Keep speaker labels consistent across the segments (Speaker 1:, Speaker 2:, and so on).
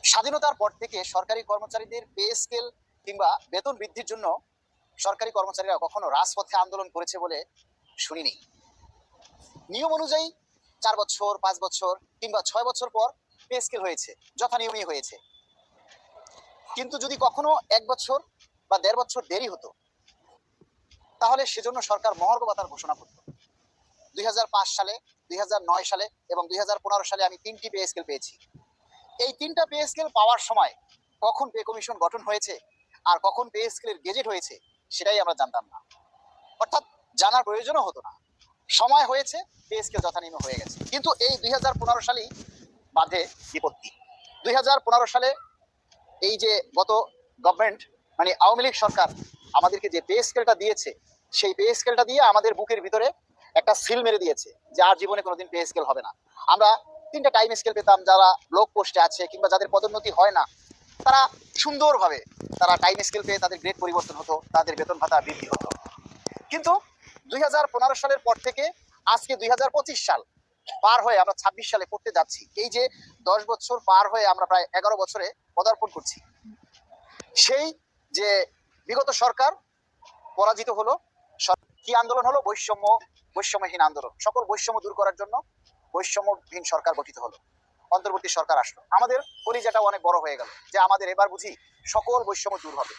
Speaker 1: স্বাধীনতার পর থেকে সরকারি কর্মচারীদের পে স্কেল কিংবা বেতন বৃদ্ধির জন্য সরকারি কর্মচারীরা কখনো রাজপথে আন্দোলন করেছে বলে শুনিনি। নিয়ম অনুযায়ী 4 বছর, 5 বছর কিংবা 6 বছর পর পে স্কেল হয়েছে, যথা নিয়মই হয়েছে। কিন্তু যদি কখনো 1 বছর বা 1.5 বছর দেরি হতো, তাহলে সেজন্য সরকার মহার্ঘ ভাতার ঘোষণা করত। 2005 সালে, 2009 সালে এবং 2015 সালে আমি 3টি পে স্কেল পেয়েছি। এই 3টা পে স্কেল পাওয়ার সময় কখন পে কমিশন গঠন হয়েছে আর কখন পে স্কেলের গেজেট হয়েছে সেটাই আমরা জানতাম না, অর্থাৎ জানার প্রয়োজনও হতো না। সময় হয়েছে, পে স্কেল যথানিয়মে হয়ে গেছে। কিন্তু এই 2015 সালেই বাধে বিপত্তি। 2015 সালে এই যে গত গভর্নমেন্ট মানে আওয়ামী লীগ সরকার আমাদেরকে যে পে স্কেলটা দিয়েছে, সেই পে স্কেলটা দিয়ে আমাদের বুকের ভিতরে একটা সিল মেরে দিয়েছে যে আর জীবনে কোনোদিন পে স্কেল হবে না। আমরা 3টা টাইম স্কেল পেতাম। যারা ব্লক পোস্টে আছে কিংবা যাদের পদোন্নতি হয় না, তারা সুন্দরভাবে তারা টাইম স্কেল পেয়ে তাদের গ্রেড পরিবর্তন হতো, তাদের বেতন ভাতা বৃদ্ধি হতো। কিন্তু 2015 সালের পর থেকে আজকে 2025 সাল পার হয়ে আমরা 26 সালে পড়তে যাচ্ছি। এই যে 10 বছর পার হয়ে আমরা প্রায় 11 বছরে পদার্পণ করছি। সেই যে বিগত সরকার পরাজিত হলো, কি আন্দোলন হলো? বৈষম্যহীন আন্দোলন। সকল বৈষম্য দূর করার জন্য বৈষম্যহীন সরকার গঠিত হলো, অন্তর্বর্তী সরকার আসলো। আমাদের কলিজাটা অনেক বড় হয়ে গেল যে আমাদের এবার বুঝি সকল বৈষম্য দূর হবে।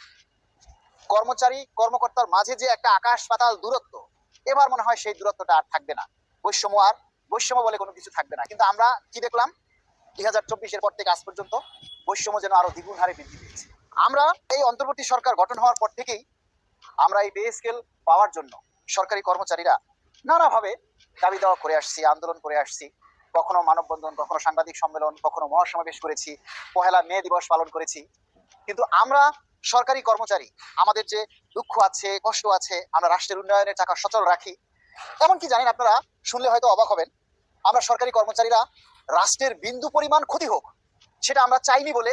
Speaker 1: কর্মচারী কর্মকর্তার মাঝে যে একটা আকাশ পাতাল দূরত্ব, এবার মনে হয় সেই দূরত্বটা আর থাকবে না। বৈষম্য বলে কোনো কিছু থাকবে না। কিন্তু আমরা কি দেখলাম? 2024-এর পর থেকে আজ পর্যন্ত বৈষম্য যেন আরো দ্বিগুণ হারে বৃদ্ধি পেয়েছে। আমরা এই অন্তর্বর্তী সরকার গঠন হওয়ার পর থেকেই আমরা এই পে স্কেল পাওয়ার জন্য সরকারি কর্মচারীরা নানাভাবে দাবি দেওয়া করে আসছি, আন্দোলন করে আসছি। কখনো মানববন্ধন, কখনো সাংবাদিক সম্মেলন, কখনো মহাসমাবেশ করেছি, 1 মে দিবস পালন করেছি। কিন্তু আমরা সরকারি কর্মচারী, আমাদের যে দুঃখ আছে, কষ্ট আছে, আমরা রাষ্ট্রের উন্নয়নের চাকা সচল রাখি। এমনকি জানেন, আপনারা শুনলে হয়তো অবাক হবেন, আমরা সরকারি কর্মচারীরা রাষ্ট্রের বিন্দু পরিমাণ ক্ষতি হোক সেটা আমরা চাইনি বলে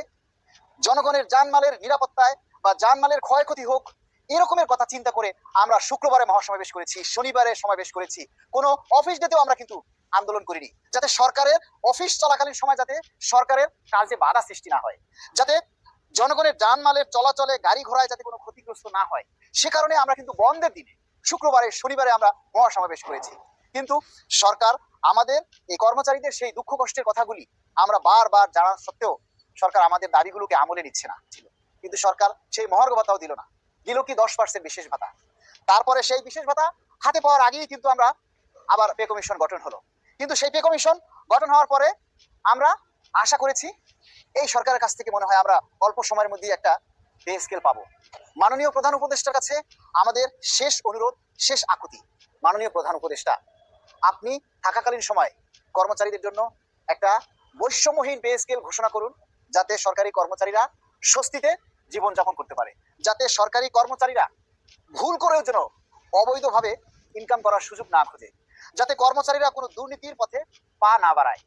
Speaker 1: জনগণের জানমালের নিরাপত্তায় বা জানমালের ক্ষয়ক্ষতি হোক এরকমের কথা চিন্তা করে আমরা শুক্রবারে মহাসমাবেশ করেছি, শনিবারে সমাবেশ করেছি। কোনো অফিস ডেতেও আমরা কিন্তু আন্দোলন করিনি, যাতে সরকারের অফিস চলাকালীন সময় যাতে সরকারের কাজে বাধা সৃষ্টি না হয়, যাতে জনগণের জানমালের চলাচলে গাড়ি ঘোড়ায় যাতে কোনো ক্ষতিগ্রস্ত না হয়। সে কারণে আমরা কিন্তু বন্ধের দিনে শুক্রবারে শনিবারে আমরা মহাসমাবেশ করেছি। কিন্তু সরকার আমাদের এই কর্মচারীদের সেই দুঃখ কষ্টের কথাগুলি আমরা বারবার জানার সত্ত্বেও সরকার আমাদের দাবিগুলোকে আমলে নিচ্ছে না ছিল। কিন্তু সরকার সেই মহার্ঘ ভাতাও দিল না, দিল কি 10% বিশেষ ভাতা। তারপরে সেই বিশেষ ভাতা হাতে পাওয়ার আগেই কিন্তু আমরা আবার পে কমিশন গঠন হলো। কিন্তু সেই পে কমিশন গঠন হওয়ার পরে আমরা আশা করেছি এই সরকারের কাছ থেকে মনে হয় আমরা অল্প সময়ের মধ্যেই একটা পে স্কেল পাবো। মাননীয় প্রধান উপদেষ্টার কাছে আমাদের শেষ অনুরোধ, শেষ আকুতি, মাননীয় প্রধান উপদেষ্টা, আপনি থাকাকালীন সময় কর্মচারীদের জন্য একটা বৈষম্যহীন পে স্কেল ঘোষণা করুন, যাতে সরকারি কর্মচারীরা স্বস্তিতে জীবনযাপন করতে পারে, যাতে সরকারি কর্মচারীরা ভুল করেও যেন অবৈধভাবে ইনকাম করার সুযোগ না খোঁজে, যাতে কর্মচারীরা কোনো দুর্নীতির পথে পা না বাড়ায়।